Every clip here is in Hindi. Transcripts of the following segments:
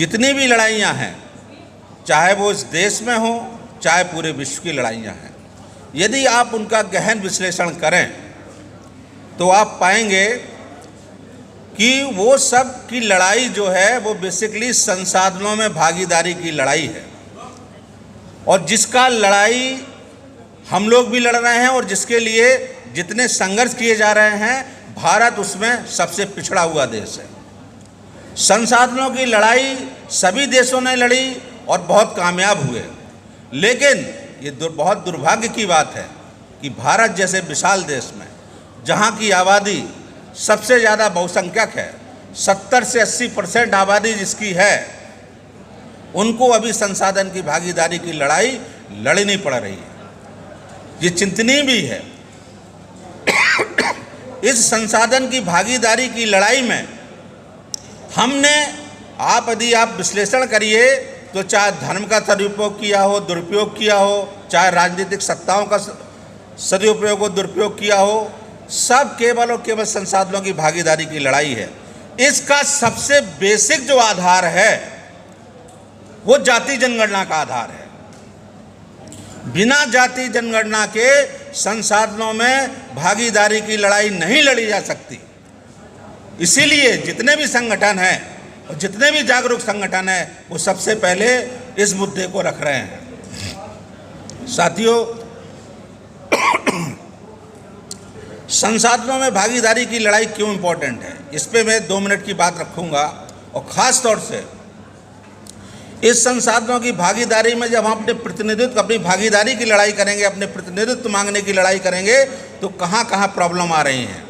जितनी भी लड़ाइयाँ हैं, चाहे वो इस देश में हो, चाहे पूरे विश्व की लड़ाइयाँ हैं, यदि आप उनका गहन विश्लेषण करें तो आप पाएंगे कि वो सब की लड़ाई जो है वो बेसिकली संसाधनों में भागीदारी की लड़ाई है, और जिसका लड़ाई हम लोग भी लड़ रहे हैं और जिसके लिए जितने संघर्ष किए जा रहे हैं, भारत उसमें सबसे पिछड़ा हुआ देश है। संसाधनों की लड़ाई सभी देशों ने लड़ी और बहुत कामयाब हुए, लेकिन ये बहुत दुर्भाग्य की बात है कि भारत जैसे विशाल देश में, जहाँ की आबादी सबसे ज़्यादा बहुसंख्यक है, 70 से 80% आबादी जिसकी है, उनको अभी संसाधन की भागीदारी की लड़ाई लड़नी पड़ रही है। ये चिंतनीय भी है। इस संसाधन की भागीदारी की लड़ाई में हमने, यदि आप विश्लेषण करिए तो चाहे धर्म का सदुपयोग किया हो, दुरुपयोग किया हो, चाहे राजनीतिक सत्ताओं का सदुपयोग और दुरुपयोग किया हो, सब केवल और केवल संसाधनों की भागीदारी की लड़ाई है। इसका सबसे बेसिक जो आधार है वो जाति जनगणना का आधार है। बिना जाति जनगणना के संसाधनों में भागीदारी की लड़ाई नहीं लड़ी जा सकती। इसीलिए जितने भी संगठन हैं और जितने भी जागरूक संगठन हैं, वो सबसे पहले इस मुद्दे को रख रहे हैं। साथियों, संसाधनों में भागीदारी की लड़ाई क्यों इम्पोर्टेंट है, इस पे मैं 2 मिनट की बात रखूंगा। और ख़ास तौर से इस संसाधनों की भागीदारी में जब हम अपनी भागीदारी की लड़ाई करेंगे, अपने प्रतिनिधित्व मांगने की लड़ाई करेंगे, तो कहाँ कहाँ प्रॉब्लम आ रही हैं।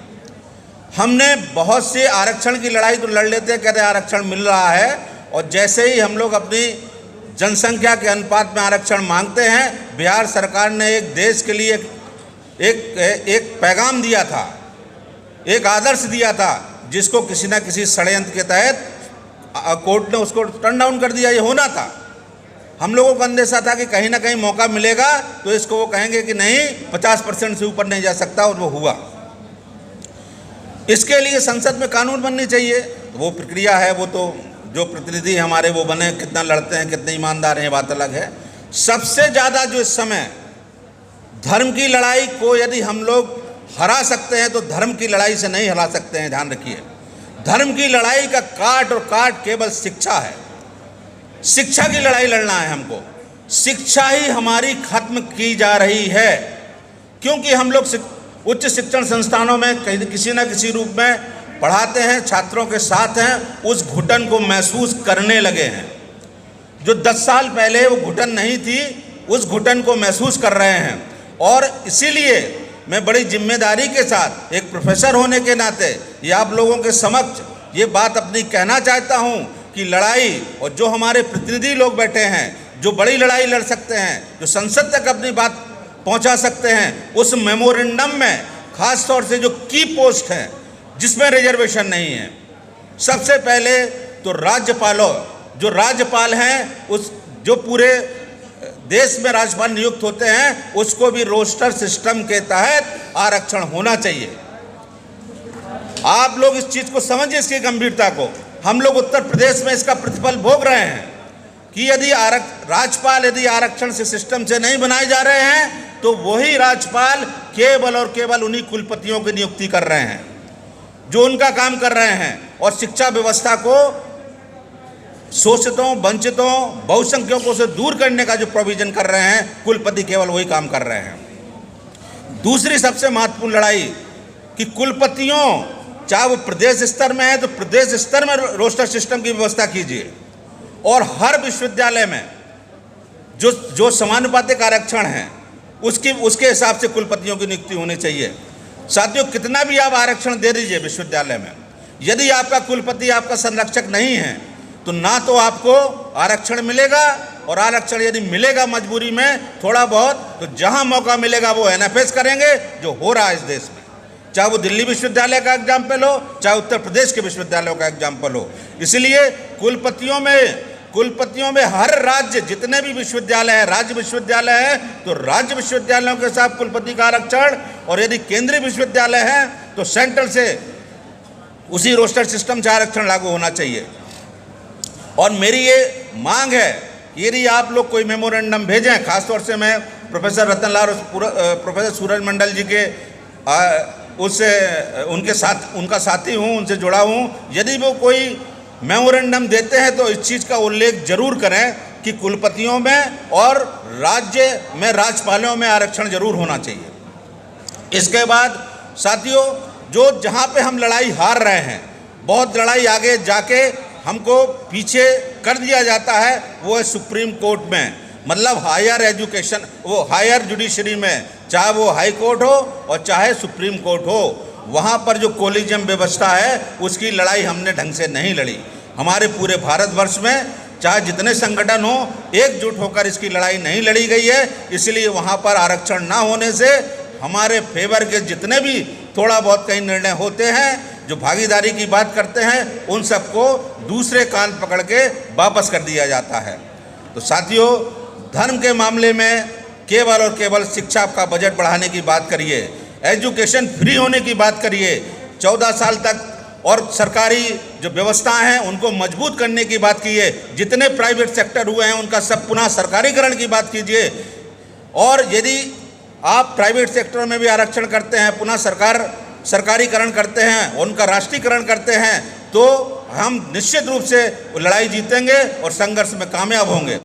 हमने बहुत से आरक्षण की लड़ाई तो लड़ लेते हैं, कहते हैं आरक्षण मिल रहा है, और जैसे ही हम लोग अपनी जनसंख्या के अनुपात में आरक्षण मांगते हैं, बिहार सरकार ने एक देश के लिए एक पैगाम दिया था, एक आदर्श दिया था, जिसको किसी न किसी षड्यंत्र के तहत कोर्ट ने उसको टर्न डाउन कर दिया। ये होना था। हम लोगों को अंदेशा था कि कहीं ना कहीं मौका मिलेगा तो इसको वो कहेंगे कि नहीं, 50% से ऊपर नहीं जा सकता, और वो हुआ। इसके लिए संसद में कानून बननी चाहिए, वो प्रक्रिया है। वो तो जो प्रतिनिधि हमारे वो बने, कितना लड़ते हैं, कितने ईमानदार हैं, बात अलग है। सबसे ज़्यादा जो इस समय धर्म की लड़ाई को यदि हम लोग हरा सकते हैं तो धर्म की लड़ाई से नहीं हरा सकते हैं। ध्यान रखिए, धर्म की लड़ाई का काट और काट केवल शिक्षा है। शिक्षा की लड़ाई लड़ना है हमको। शिक्षा ही हमारी खत्म की जा रही है, क्योंकि हम लोग उच्च शिक्षण संस्थानों में कहीं किसी न किसी रूप में पढ़ाते हैं, छात्रों के साथ हैं, उस घुटन को महसूस करने लगे हैं। जो 10 साल पहले वो घुटन नहीं थी, उस घुटन को महसूस कर रहे हैं। और इसीलिए मैं बड़ी जिम्मेदारी के साथ एक प्रोफेसर होने के नाते ये आप लोगों के समक्ष ये बात अपनी कहना चाहता हूँ कि लड़ाई, और जो हमारे प्रतिनिधि लोग बैठे हैं, जो बड़ी लड़ाई लड़ सकते हैं, जो संसद तक अपनी बात पहुँचा सकते हैं, उस मेमोरेंडम में खास तौर से जो की पोस्ट हैं जिसमें रिजर्वेशन नहीं है, सबसे पहले तो जो राज्यपाल हैं, उस जो पूरे देश में राज्यपाल नियुक्त होते हैं, उसको भी रोस्टर सिस्टम के तहत आरक्षण होना चाहिए। आप लोग इस चीज़ को समझिए, इसकी गंभीरता को। हम लोग उत्तर प्रदेश में इसका प्रतिफल भोग रहे हैं कि यदि राज्यपाल यदि आरक्षण से सिस्टम से नहीं बनाए जा रहे हैं, तो वही राज्यपाल केवल और केवल उन्हीं कुलपतियों की नियुक्ति कर रहे हैं जो उनका काम कर रहे हैं, और शिक्षा व्यवस्था को शोषितों, वंचितों, बहुसंख्यकों से दूर करने का जो प्रोविजन कर रहे हैं, कुलपति केवल वही काम कर रहे हैं। दूसरी सबसे महत्वपूर्ण लड़ाई कि कुलपतियों, चाहे वो प्रदेश स्तर में है तो प्रदेश स्तर में रोस्टर सिस्टम की व्यवस्था कीजिए, और हर विश्वविद्यालय में जो समानुपातिक आरक्षण है उसके हिसाब से कुलपतियों की नियुक्ति होनी चाहिए। साथियों, कितना भी आप आरक्षण दे दीजिए विश्वविद्यालय में, यदि आपका कुलपति आपका संरक्षक नहीं है तो ना तो आपको आरक्षण मिलेगा, और आरक्षण यदि मिलेगा मजबूरी में थोड़ा बहुत, तो जहां मौका मिलेगा वो एनएफएस करेंगे, जो हो रहा है इस देश में। चाहे वो दिल्ली विश्वविद्यालय का एग्जाम्पल हो, चाहे उत्तर प्रदेश के विश्वविद्यालयों का एग्जाम्पल हो। इसलिए कुलपतियों में हर राज्य जितने भी विश्वविद्यालय हैं, राज्य विश्वविद्यालय है तो राज्य विश्वविद्यालयों के साथ कुलपति का आरक्षण, और यदि केंद्रीय विश्वविद्यालय है तो सेंट्रल से उसी रोस्टर सिस्टम से आरक्षण लागू होना चाहिए। और मेरी ये मांग है कि यदि आप लोग कोई मेमोरेंडम भेजें, खासतौर से मैं प्रोफेसर रतनलाल और प्रोफेसर सूरज मंडल जी के उनका साथी हूँ, उनसे जुड़ा हूँ। यदि वो कोई मेमोरेंडम देते हैं तो इस चीज़ का उल्लेख जरूर करें कि कुलपतियों में और राज्य में राज्यपालों में आरक्षण जरूर होना चाहिए। इसके बाद साथियों, जो जहाँ पे हम लड़ाई हार रहे हैं, बहुत लड़ाई आगे जाके हमको पीछे कर दिया जाता है, वो है सुप्रीम कोर्ट में, मतलब हायर एजुकेशन, वो हायर जुडिशरी में, चाहे वो हाई कोर्ट हो और चाहे सुप्रीम कोर्ट हो, वहाँ पर जो कोलिजियम व्यवस्था है उसकी लड़ाई हमने ढंग से नहीं लड़ी। हमारे पूरे भारतवर्ष में चाहे जितने संगठन हो, एकजुट होकर इसकी लड़ाई नहीं लड़ी गई है। इसलिए वहाँ पर आरक्षण ना होने से हमारे फेवर के जितने भी थोड़ा बहुत कई निर्णय होते हैं, जो भागीदारी की बात करते हैं, उन सबको दूसरे कान पकड़ के वापस कर दिया जाता है। तो साथियों, धर्म के मामले में केवल और केवल शिक्षा का बजट बढ़ाने की बात करिए, एजुकेशन फ्री होने की बात करिए, 14 साल तक और सरकारी जो व्यवस्थाएं हैं उनको मजबूत करने की बात कीजिए, जितने प्राइवेट सेक्टर हुए हैं उनका सब पुनः सरकारीकरण की बात कीजिए। और यदि आप प्राइवेट सेक्टर में भी आरक्षण करते हैं, पुनः सरकारीकरण करते हैं, उनका राष्ट्रीयकरण करते हैं, तो हम निश्चित रूप से लड़ाई जीतेंगे और संघर्ष में कामयाब होंगे।